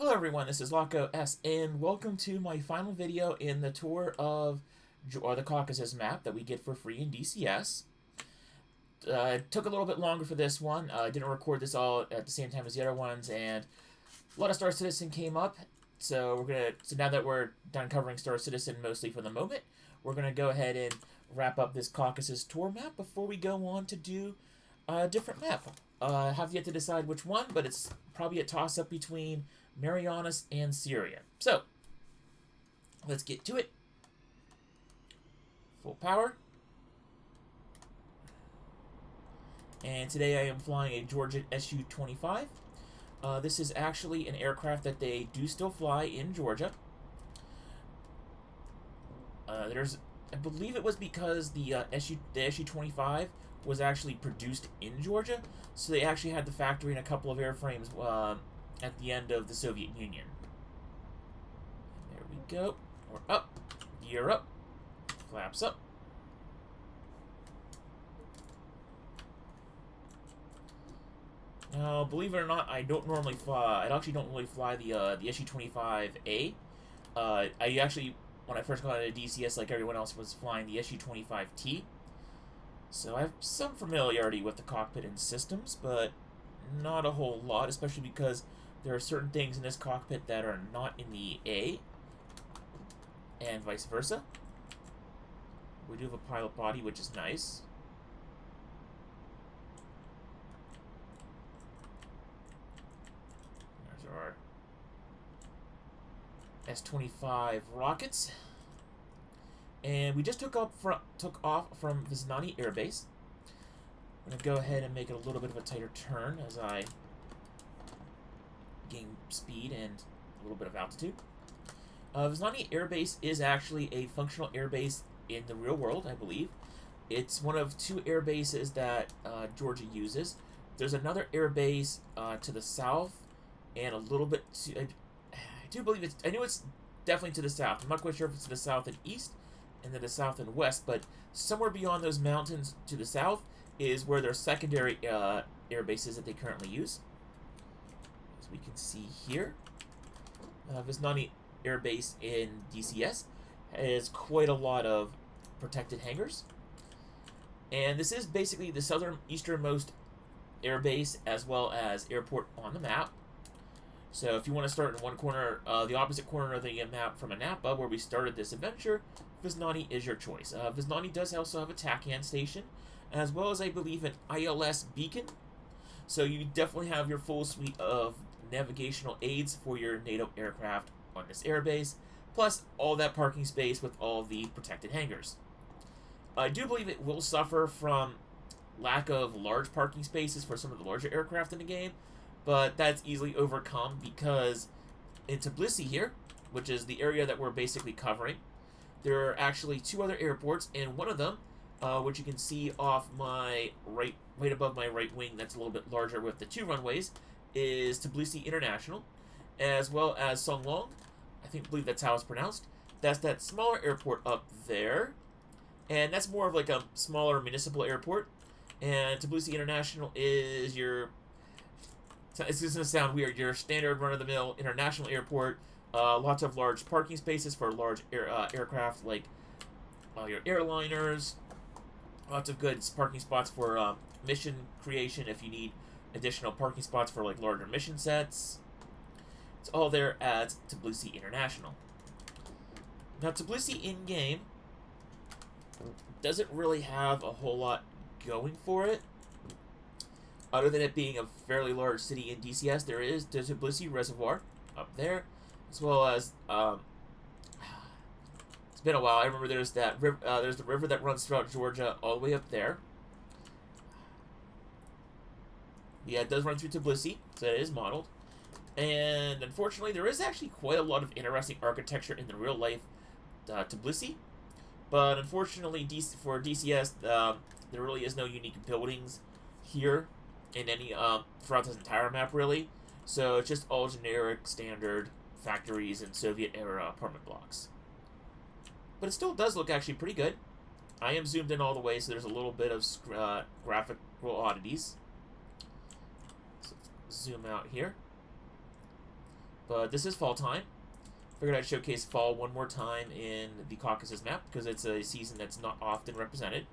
Hello everyone, this is Laco S, and welcome to my final video in the tour of the Caucasus Map that we get for free in DCS. It took a little bit longer for this one. I didn't record this all at the same time as the other ones, and a lot of Star Citizen came up. So now that we're done covering Star Citizen mostly for the moment, we're gonna go ahead and wrap up this Caucasus tour map before we go on to do a different map. I have yet to decide which one, but it's probably a toss-up between Marianas and Syria. So, let's get to it. Full power. And today I am flying a Georgia Su-25. This is actually an aircraft that they do still fly in Georgia. I believe it was because the Su-25 was actually produced in Georgia, so they actually had the factory in a couple of airframes at the end of the Soviet Union. There we go. We're up. Gear up. Flaps up. Now, believe it or not, I don't normally fly. I actually don't really fly the Su-25A. I actually, when I first got into DCS, like everyone else, was flying the Su-25T. So I have some familiarity with the cockpit and systems, but not a whole lot, especially because there are certain things in this cockpit that are not in the A, and vice versa. We do have a pilot body, which is nice. There's our S-25 rockets. And we just took off from Viznani Air Base. I'm going to go ahead and make it a little bit of a tighter turn as I gain speed and a little bit of altitude. Viznani Air Base is actually a functional air base in the real world, I believe. It's one of two air bases that Georgia uses. There's another air base to the south and a little bit to... I do believe it's... I know it's definitely to the south. I'm not quite sure if it's to the south and east, and then the south and west, but somewhere beyond those mountains to the south is where their secondary air base is that they currently use. As we can see here, Viznani Air Base in DCS has quite a lot of protected hangars. And this is basically the easternmost air base as well as airport on the map. So if you want to start in one corner, the opposite corner of the map from Anapa, where we started this adventure, Viznani is your choice. Viznani does also have a TACAN station, as well as, I believe, an ILS beacon. So you definitely have your full suite of navigational aids for your NATO aircraft on this airbase, plus all that parking space with all the protected hangars. I do believe it will suffer from lack of large parking spaces for some of the larger aircraft in the game, but that's easily overcome because in Tbilisi here, which is the area that we're basically covering, there are actually two other airports, and one of them, which you can see off my right above my right wing, that's a little bit larger with the two runways, is Tbilisi International, as well as Songlong. I believe that's how it's pronounced. That's that smaller airport up there, and that's more of like a smaller municipal airport. And Tbilisi International is your... It's just going to sound weird. Your standard run-of-the-mill international airport. Lots of large parking spaces for large aircraft like your airliners. Lots of good parking spots for mission creation if you need additional parking spots for like larger mission sets. It's all there at Tbilisi International. Now, Tbilisi in-game doesn't really have a whole lot going for it. Other than it being a fairly large city in DCS, there is the Tbilisi Reservoir up there, as well as it's been a while. I remember there's that there's the river that runs throughout Georgia all the way up there. Yeah, it does run through Tbilisi, so it is modeled. And unfortunately, there is actually quite a lot of interesting architecture in the real life Tbilisi. But unfortunately, for DCS, there really is no unique buildings here in any throughout this entire map, really. So it's just all generic, standard factories and Soviet-era apartment blocks. But it still does look actually pretty good. I am zoomed in all the way, so there's a little bit of graphical oddities. So let's zoom out here. But this is fall time. Figured I'd showcase fall one more time in the Caucasus map because it's a season that's not often represented.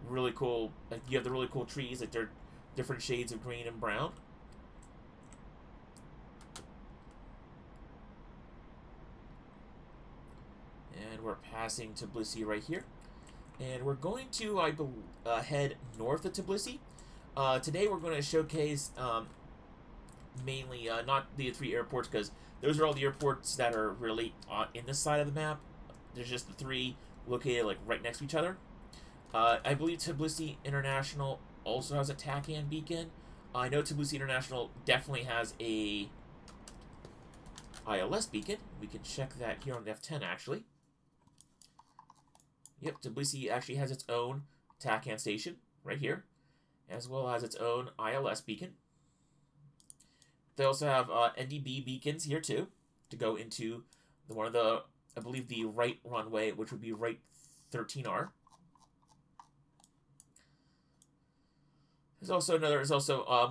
Really cool. Like, you have the really cool trees, like they're different shades of green and brown. And we're passing Tbilisi right here. And we're going to, head north of Tbilisi. Today we're going to showcase mainly not the 3 airports, because those are all the airports that are really in this side of the map. There's just the 3 located like right next to each other. I believe Tbilisi International also has a TACAN beacon. I know Tbilisi International definitely has a ILS beacon. We can check that here on the F10 actually. Yep, Tbilisi actually has its own TACAN station right here, as well as its own ILS beacon. They also have NDB beacons here too, to go into one of the, I believe, the right runway, which would be right 13R. There's also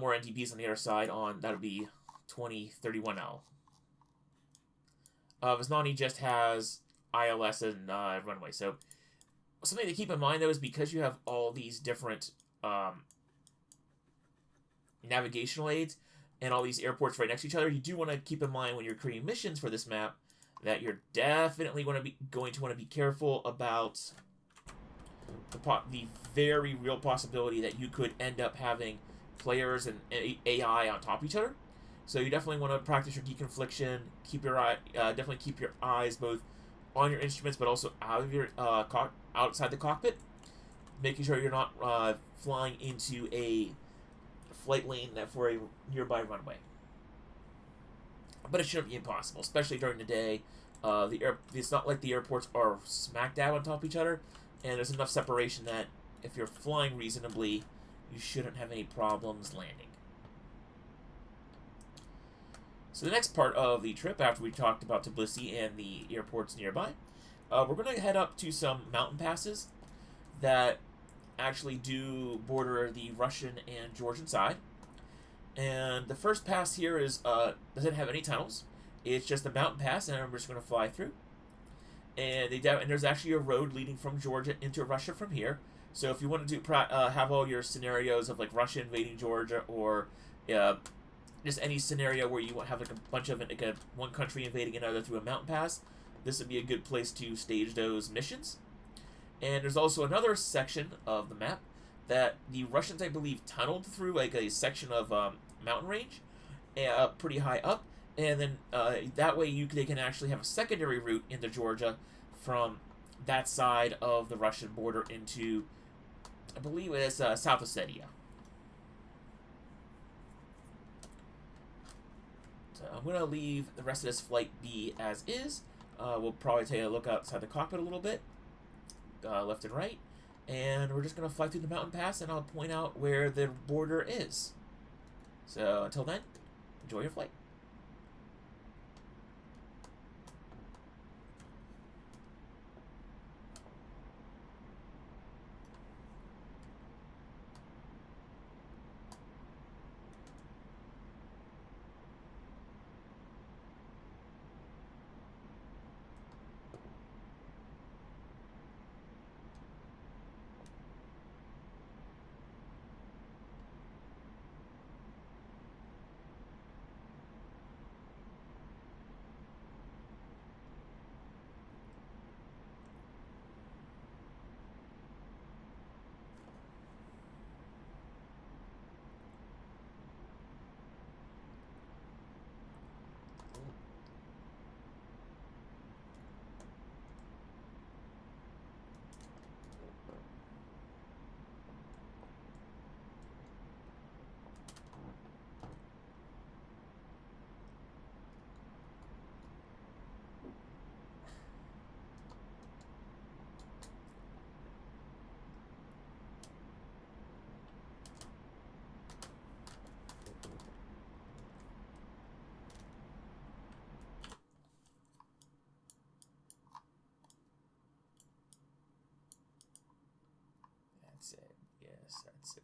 more NDBs on the other side on, that'll be 2031L. Viznani just has ILS and runway. So something to keep in mind though is because you have all these different navigational aids and all these airports right next to each other, you do want to keep in mind when you're creating missions for this map that you're definitely going to want to be careful about the very real possibility that you could end up having players and AI on top of each other. So you definitely want to practice your deconfliction. Definitely keep your eyes both on your instruments, but also out of your outside the cockpit, making sure you're not flying into a flight lane for a nearby runway. But it shouldn't be impossible, especially during the day. It's not like the airports are smack dab on top of each other, and there's enough separation that if you're flying reasonably, you shouldn't have any problems landing. So the next part of the trip, after we talked about Tbilisi and the airports nearby, we're going to head up to some mountain passes that actually do border the Russian and Georgian side. And the first pass here is doesn't have any tunnels. It's just a mountain pass, and I'm just going to fly through. And there's actually a road leading from Georgia into Russia from here. So if you want to have all your scenarios of like Russia invading Georgia, or just any scenario where you have like a bunch of one country invading another through a mountain pass, this would be a good place to stage those missions. And there's also another section of the map that the Russians, I believe, tunneled through, like a section of mountain range, pretty high up, and then that way they can actually have a secondary route into Georgia from that side of the Russian border into, I believe it's South Ossetia. So I'm going to leave the rest of this flight be as is. We'll probably take a look outside the cockpit a little bit, left and right, and we're just going to fly through the mountain pass, and I'll point out where the border is. So until then, enjoy your flight. That's it. Yes, that's it.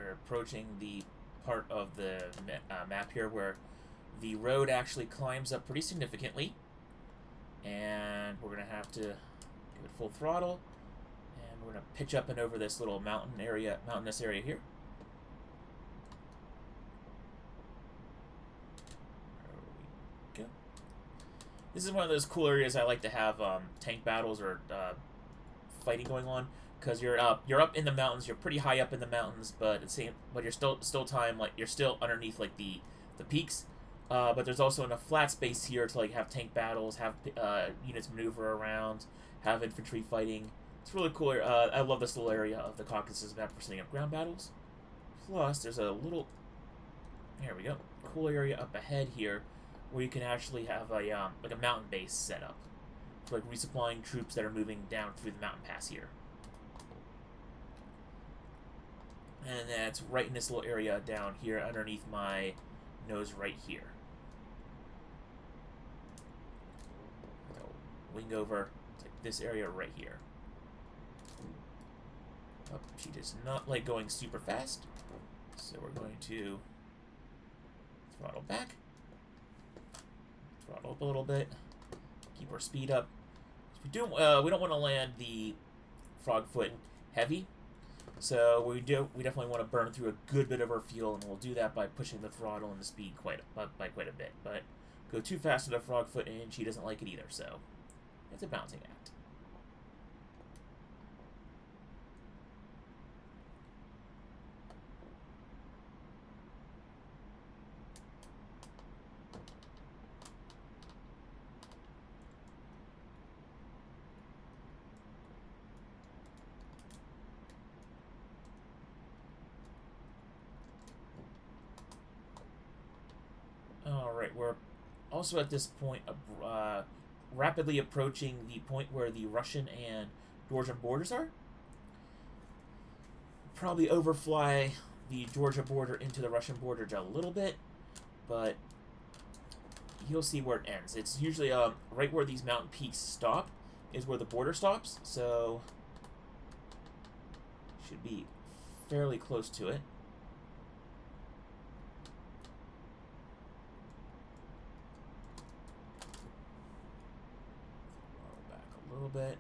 we're approaching the part of the map here where the road actually climbs up pretty significantly, and we're gonna have to give it full throttle, and we're gonna pitch up and over this little mountainous area here. There we go. This is one of those cool areas I like to have tank battles or fighting going on, because you're up in the mountains. You're pretty high up in the mountains, but you're still you're still underneath like the peaks. But there's also enough flat space here to like have tank battles, have units maneuver around, have infantry fighting. It's really cool. I love this little area of the Caucasus Map for setting up ground battles. Plus, there's a little, there we go, cool area up ahead here where you can actually have a like a mountain base set up for like resupplying troops that are moving down through the mountain pass here. And that's right in this little area down here underneath my nose right here. Wing over to this area right here. Oh, she does not like going super fast, so we're going to throttle back, throttle up a little bit, keep our speed up. We don't want to land the Frogfoot heavy, so we definitely want to burn through a good bit of our fuel, and we'll do that by pushing the throttle and the speed by quite a bit. But go too fast with the Frogfoot, and she doesn't like it either. So it's a balancing act. Alright, we're also at this point rapidly approaching the point where the Russian and Georgian borders are. Probably overfly the Georgia border into the Russian border a little bit, but you'll see where it ends. It's usually right where these mountain peaks stop is where the border stops, so should be fairly close to it. A little bit.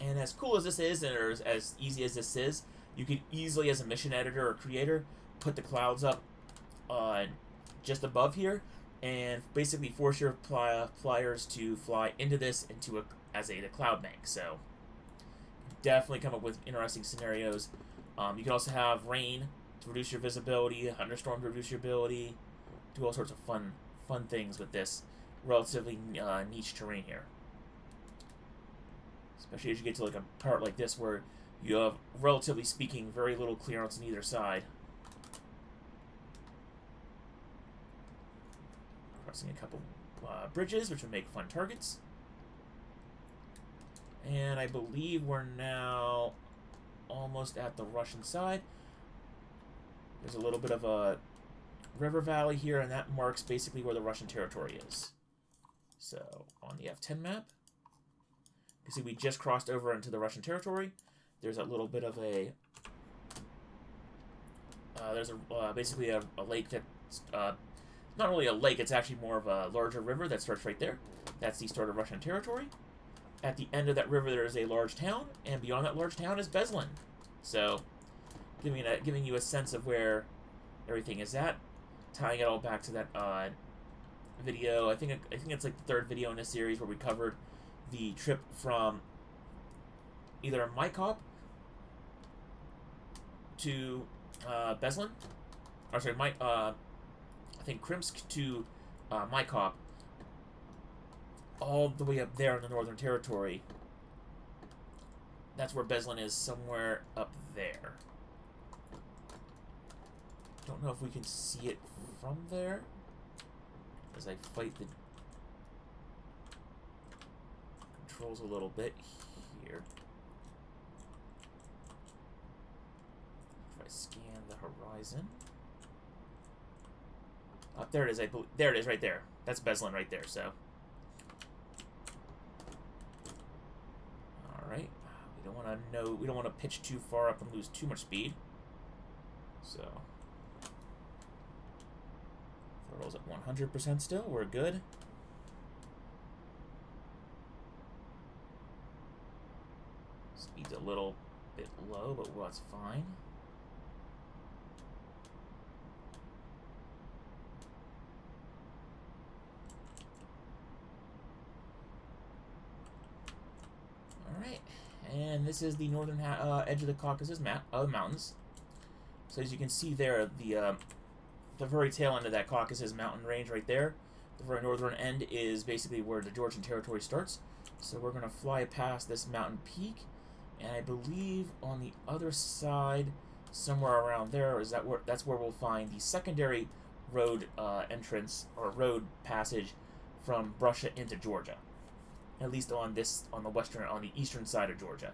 And as cool as this is, and as easy as this is, you can easily, as a mission editor or creator, put the clouds up just above here, and basically force your flyers to fly into this as a cloud bank. So definitely come up with interesting scenarios. You can also have rain to reduce your visibility, thunderstorm to reduce your ability, do all sorts of fun things with this relatively niche terrain here. Especially as you get to like a part like this where you have, relatively speaking, very little clearance on either side. Crossing a couple bridges, which would make fun targets. And I believe we're now almost at the Russian side. There's a little bit of a river valley here, and that marks basically where the Russian territory is. So, on the F10 map, you see we just crossed over into the Russian territory. There's a little bit of a... there's basically a lake that's... not really a lake, it's actually more of a larger river that starts right there. That's the start of Russian territory. At the end of that river, there is a large town, and beyond that large town is Beslan. So, giving you a sense of where everything is at. Tying it all back to that video. I think it's like the third video in this series where we covered the trip from either Mykop to Beslan, or sorry, I think Krimsk to Mykop, all the way up there in the Northern Territory. That's where Beslan is, somewhere up there. Don't know if we can see it from there as I fight the controls a little bit here. Try to scan the horizon. Up there it is. There it is, right there. That's Beslan right there. So, all right, we We don't want to pitch too far up and lose too much speed. So throttle's at 100% still. We're good. Speed's a little bit low, but well, that's fine. Alright, and this is the northern edge of the Caucasus Map of mountains. So as you can see there, the very tail end of that Caucasus mountain range right there, the very northern end is basically where the Georgian territory starts. So we're going to fly past this mountain peak, and I believe on the other side, somewhere around there, that's where we'll find the secondary road entrance or road passage from Russia into Georgia. At least on the eastern side of Georgia.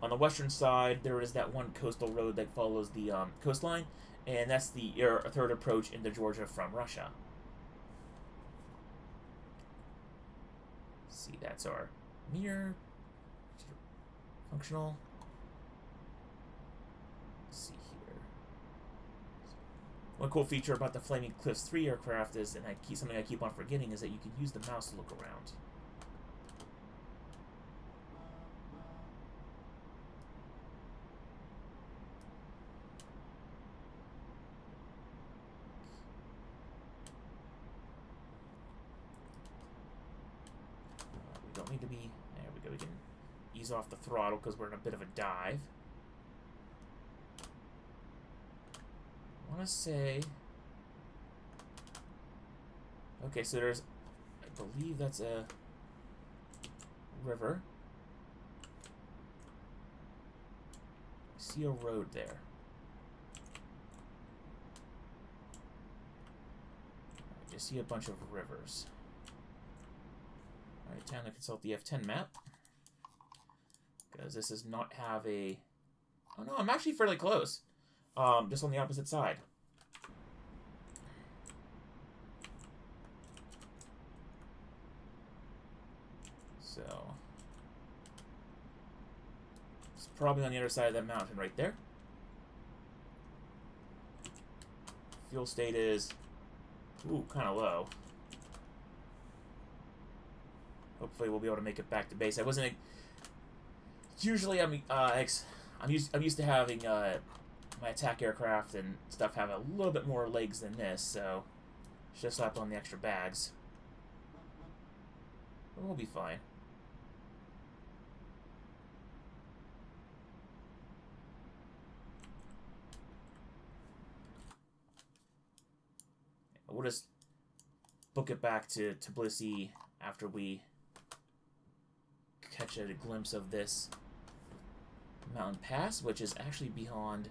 On the western side, there is that one coastal road that follows the coastline, and that's the third approach into Georgia from Russia. Let's see, that's our mirror. Functional. Let's see here. One cool feature about the Flaming Cliffs 3 aircraft is, and something I keep on forgetting, is that you can use the mouse to look around. We don't need to be... There we go. We can ease off the throttle because we're in a bit of a dive. I want to say... Okay, so there's... I believe that's a river. I see a road there. I just see a bunch of rivers. Alright, time to consult the F10 map. Because this does not have a... Oh no, I'm actually fairly close. Just on the opposite side. So... It's probably on the other side of that mountain right there. Fuel state is... Ooh, kind of low. Hopefully we'll be able to make it back to base. I wasn't... Usually I'm used to having my attack aircraft and stuff have a little bit more legs than this, so should have slapped on the extra bags. But we'll be fine. We'll just book it back to Tbilisi after we catch a glimpse of this mountain pass, which is actually beyond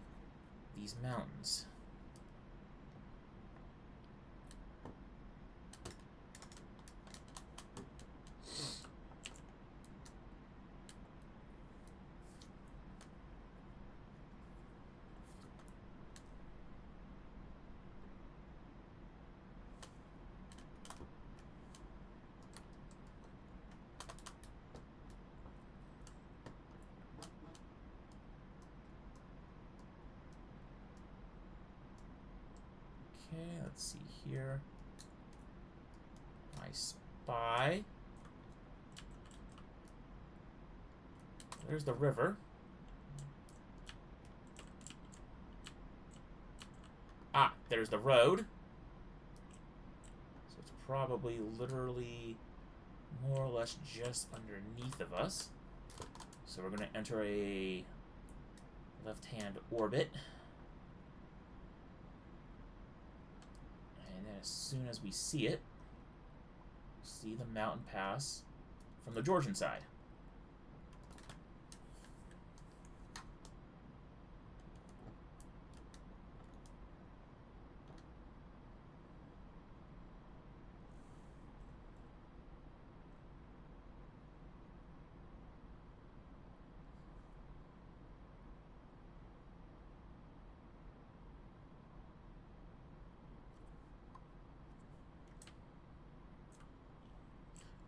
these mountains. Okay, let's see here. I spy. There's the river. Ah, there's the road. So it's probably literally more or less just underneath of us. So we're going to enter a left-hand orbit. And then as soon as we see it, see the mountain pass from the Georgian side.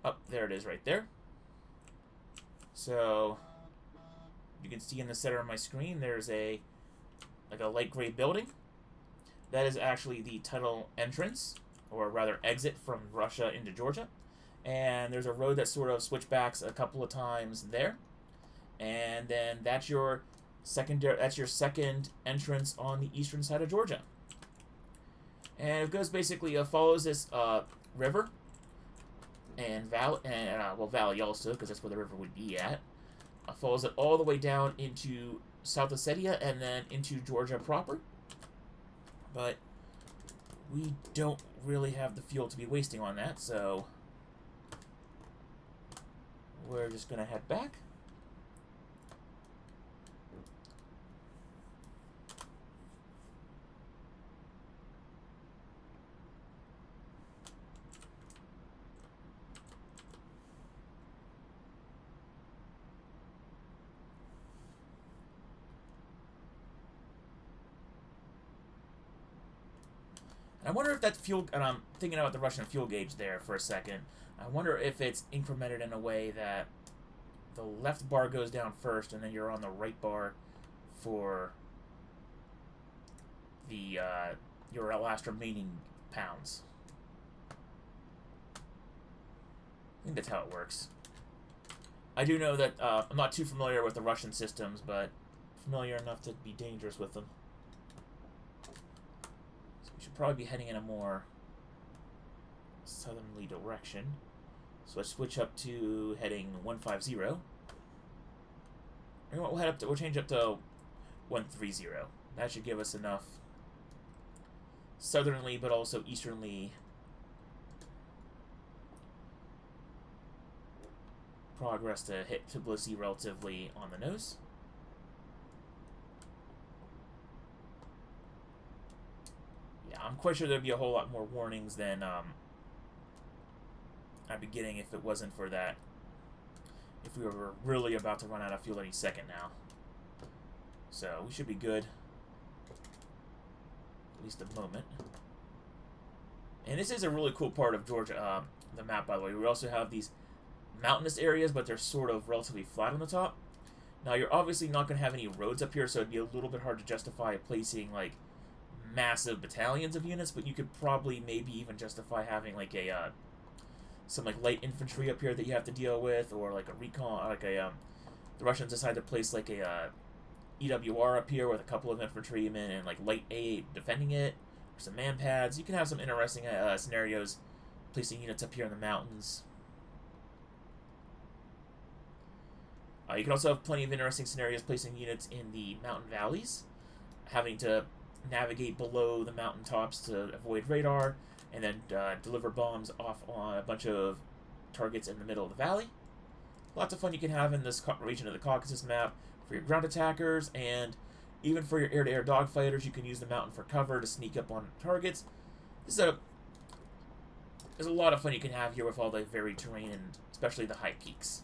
Oh, there it is right there. So, you can see in the center of my screen, there's a light gray building. That is actually the tunnel entrance, or rather exit from Russia into Georgia. And there's a road that sort of switchbacks a couple of times there. And then that's your second entrance on the eastern side of Georgia. And it goes basically follows this river and valley also, because that's where the river would be at. Follows it all the way down into South Ossetia and then into Georgia proper. But we don't really have the fuel to be wasting on that, so we're just going to head back. I wonder if that fuel, and I'm thinking about the Russian fuel gauge there for a second. I wonder if it's incremented in a way that the left bar goes down first, and then you're on the right bar for the your last remaining pounds. I think that's how it works. I do know that I'm not too familiar with the Russian systems, but familiar enough to be dangerous with them. Should probably be heading in a more southerly direction. So let's switch up to heading 150. We'll change up to 130. That should give us enough southerly but also easternly progress to hit Tbilisi relatively on the nose. I'm quite sure there'd be a whole lot more warnings than I'd be getting if it wasn't for that. If we were really about to run out of fuel any second now. So we should be good. At least a moment. And this is a really cool part of Georgia, the map, by the way. We also have these mountainous areas, but they're sort of relatively flat on the top. Now, you're obviously not going to have any roads up here, so it'd be a little bit hard to justify placing, like, massive battalions of units, but you could probably maybe even justify having like a some like light infantry up here that you have to deal with, or like a recon, like a the Russians decide to place like a EWR up here with a couple of infantrymen and like light A defending it, or some man pads. You can have some interesting scenarios placing units up here in the mountains. You can also have plenty of interesting scenarios placing units in the mountain valleys, having to navigate below the mountaintops to avoid radar, and then deliver bombs off on a bunch of targets in the middle of the valley. Lots of fun you can have in this region of the Caucasus map for your ground attackers, and even for your air-to-air dogfighters. You can use the mountain for cover to sneak up on targets. There's a lot of fun you can have here with all the varied terrain, and especially the high peaks.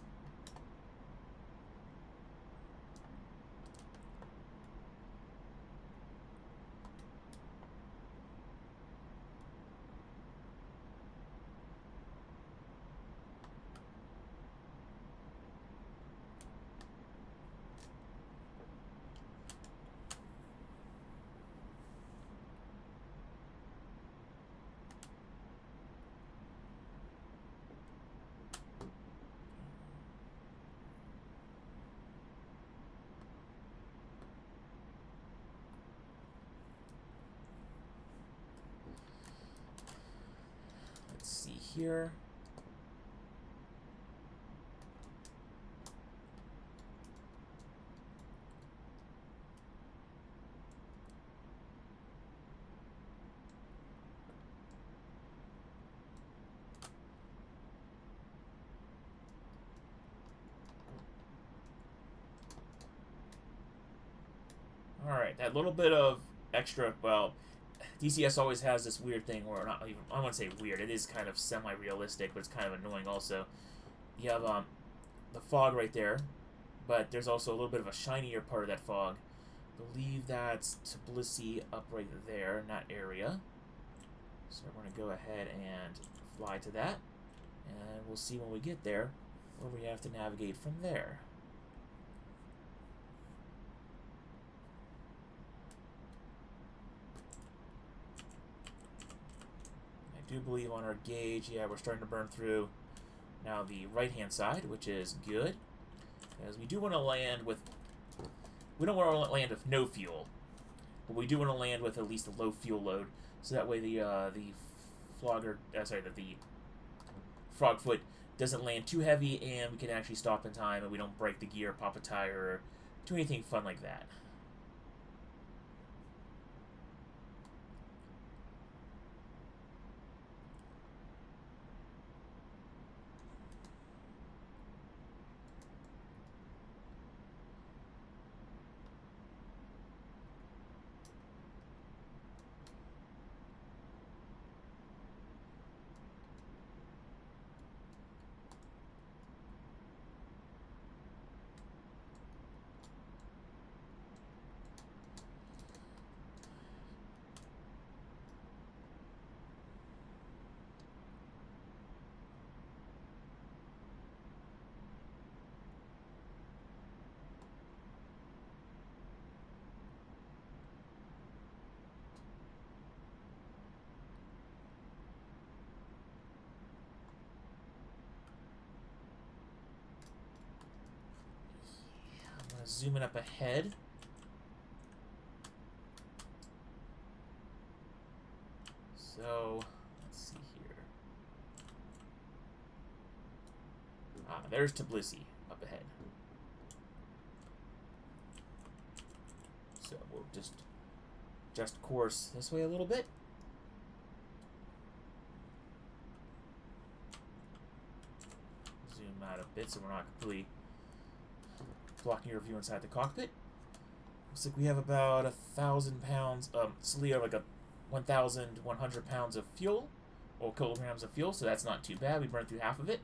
Here. Alright, that little bit of extra, well, DCS always has this weird thing, or not even, I wouldn't say weird, it is kind of semi-realistic, but it's kind of annoying also. You have the fog right there, but there's also a little bit of a shinier part of that fog. I believe that's Tbilisi up right there in that area. So we're going to go ahead and fly to that, and we'll see when we get there where we have to navigate from there. do believe on our gauge, yeah, we're starting to burn through now the right-hand side, which is good. Because we do want to land with... We don't want to land with no fuel. But we do want to land with at least a low fuel load. So that way the frogfoot doesn't land too heavy and we can actually stop in time and we don't break the gear, pop a tire, or do anything fun like that. Zooming up ahead. So, let's see here. There's Tbilisi up ahead. So we'll just course this way a little bit. Zoom out a bit so we're not completely blocking your view inside the cockpit. Looks like we have about 1,000 pounds, like a 1,100 pounds of fuel, or kilograms of fuel, so that's not too bad. We burned through half of it.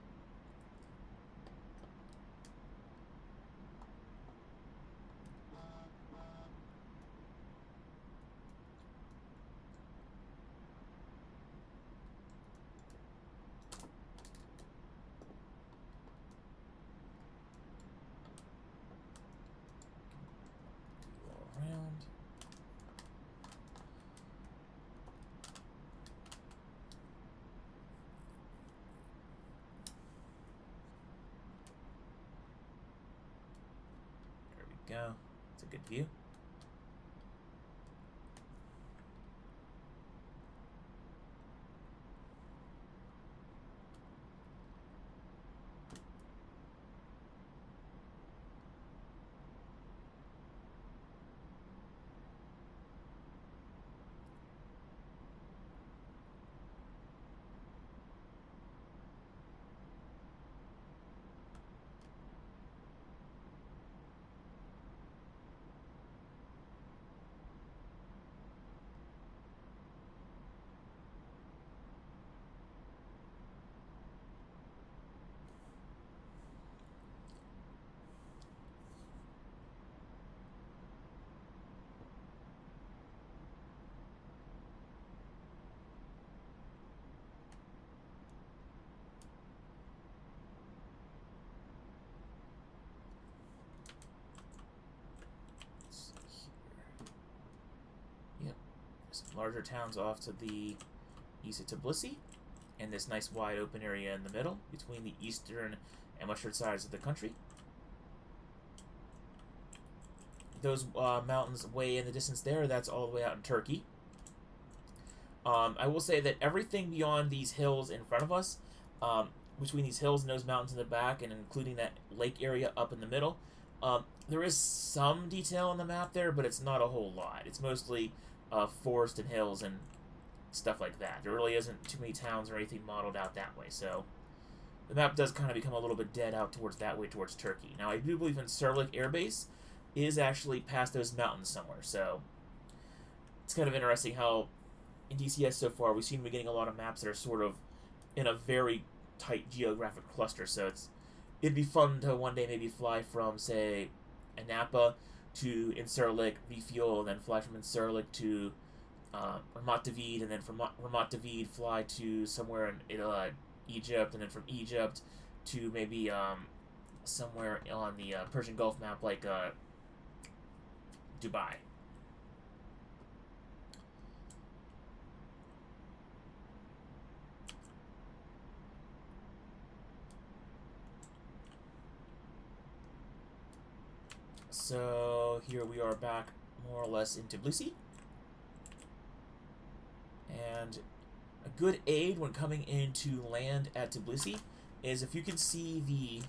Go. It's a good view. Some larger towns off to the east of Tbilisi, and this nice wide open area in the middle between the eastern and western sides of the country. Those mountains way in the distance there, that's all the way out in Turkey. I will say that everything beyond these hills in front of us, between these hills and those mountains in the back, and including that lake area up in the middle, there is some detail on the map there, but it's not a whole lot. It's mostly forest and hills and stuff like that. There really isn't too many towns or anything modeled out that way, so the map does kind of become a little bit dead out towards that way, towards Turkey. Now, I do believe in Incirlik Air Base is actually past those mountains somewhere, so it's kind of interesting how in DCS so far we seem to be getting a lot of maps that are sort of in a very tight geographic cluster, so it'd be fun to one day maybe fly from, say, Anapa to Incirlik, refuel, and then fly from Incirlik to Ramat David, and then from Ramat David fly to somewhere in Egypt, and then from Egypt to maybe somewhere on the Persian Gulf map like Dubai. So here we are back more or less in Tbilisi. And a good aid when coming into land at Tbilisi is if you can see the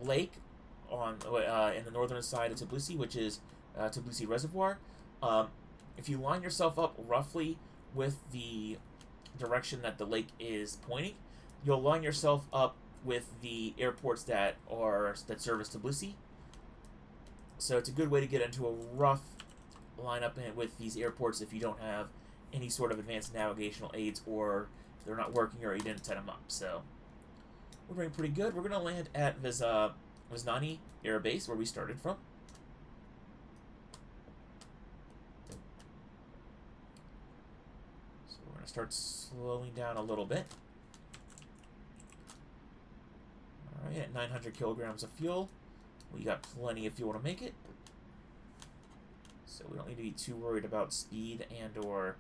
lake on in the northern side of Tbilisi, which is Tbilisi Reservoir. If you line yourself up roughly with the direction that the lake is pointing, you'll line yourself up with the airports that service Tbilisi. So it's a good way to get into a rough lineup with these airports if you don't have any sort of advanced navigational aids, or if they're not working or you didn't set them up. So we're doing pretty good. We're going to land at Viznani Air Base, where we started from. So we're going to start slowing down a little bit. Alright, at 900 kilograms of fuel. We got plenty of fuel to make it. So we don't need to be too worried about speed and or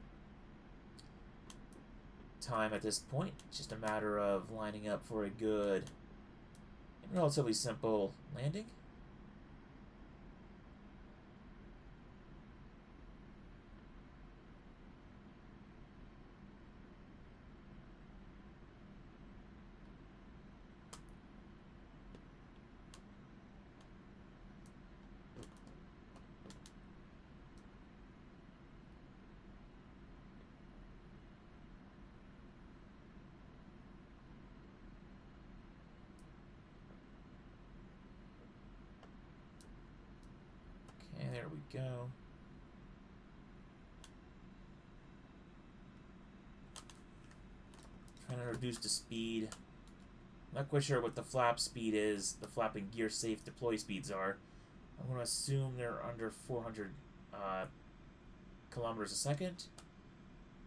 time at this point. It's just a matter of lining up for a good and relatively simple landing. There we go. Trying to reduce the speed. Not quite sure what the flap speed is, the flap and gear safe deploy speeds are. I'm going to assume they're under 400 kilometers a second.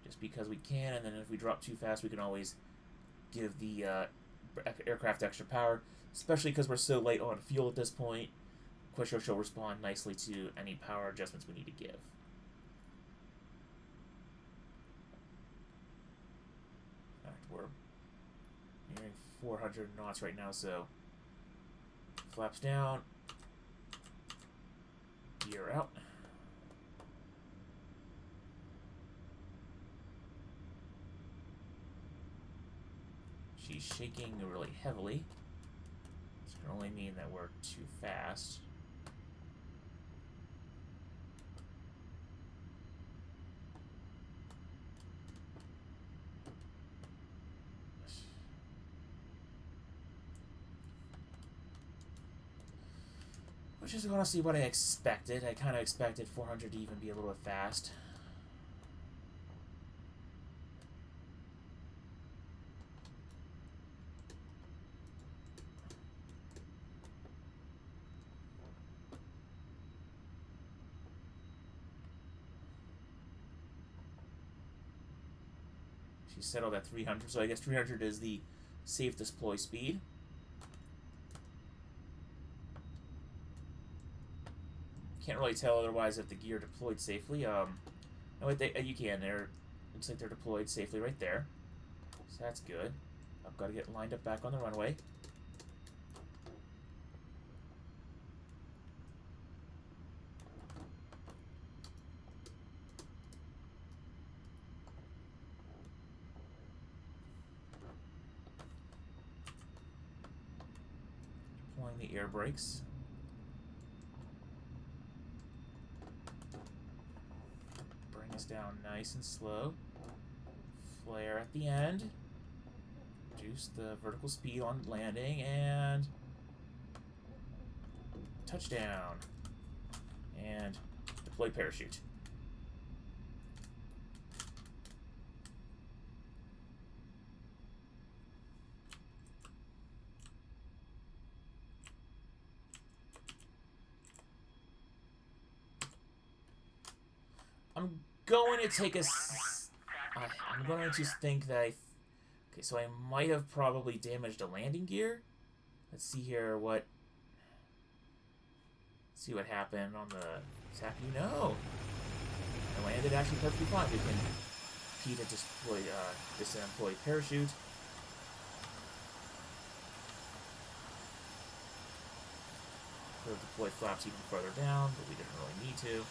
Just because we can, and then if we drop too fast, we can always give the aircraft extra power. Especially because we're so light on fuel at this point. Quite sure she'll respond nicely to any power adjustments we need to give. In fact, we're nearing 400 knots right now, so flaps down, gear out. She's shaking really heavily. This can only mean that we're too fast. Which is honestly what I expected. I kind of expected 400 to even be a little bit fast. She settled at 300, so I guess 300 is the safe deploy speed. Can't really tell otherwise if the gear deployed safely. No, wait, you can. Looks like they're deployed safely right there. So that's good. I've got to get lined up back on the runway. Deploying the air brakes. Us down nice and slow. Flare at the end. Reduce the vertical speed on landing and touchdown. And deploy parachute. I'm going to take I'm going to think that okay, so I might have probably damaged a landing gear. Let's see here let's see what happened on the attack. No, I landed actually perfectly fine. We can P to disemploy parachute. Could have deployed flaps even further down, but we didn't really need to.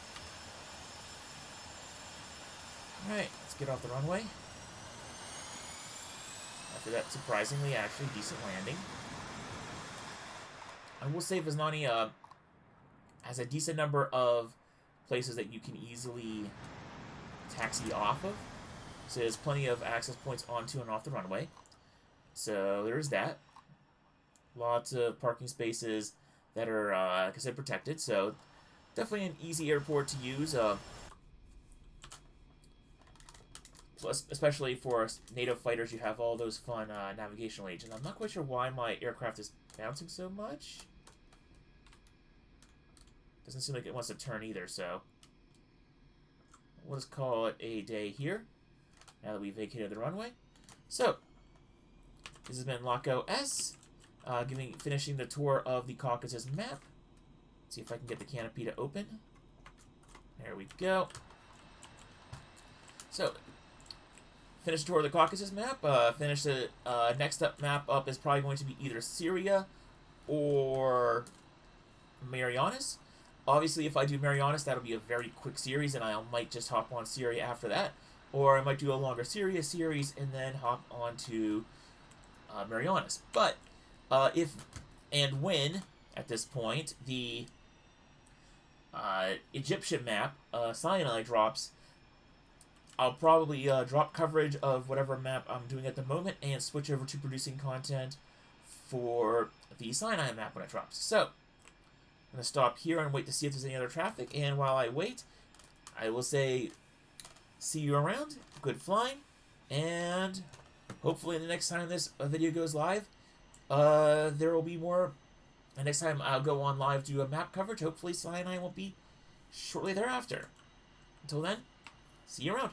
Alright, let's get off the runway. After that, surprisingly, actually decent landing. I will say Viznani has a decent number of places that you can easily taxi off of. So there's plenty of access points onto and off the runway. So there's that. Lots of parking spaces that are, like I said, protected. So definitely an easy airport to use. Plus, especially for native fighters, you have all those fun navigational aids. And I'm not quite sure why my aircraft is bouncing so much. Doesn't seem like it wants to turn either, so we'll just call it a day here, now that we've vacated the runway. So, this has been Laco S, finishing the tour of the Caucasus Map. Let's see if I can get the canopy to open. There we go. So, finish the tour of the Caucasus Map. Finish the next up map up is probably going to be either Syria or Marianas. Obviously, if I do Marianas, that'll be a very quick series, and I might just hop on Syria after that. Or I might do a longer Syria series and then hop on to Marianas. But if and when, at this point, the Egyptian map, Sinai, drops, I'll probably drop coverage of whatever map I'm doing at the moment and switch over to producing content for the Sinai map when it drops. So, I'm going to stop here and wait to see if there's any other traffic. And while I wait, I will say, see you around, good flying, and hopefully the next time this video goes live, there will be more. The next time I'll go on live to do a map coverage, hopefully Sinai will be shortly thereafter. Until then, see you around.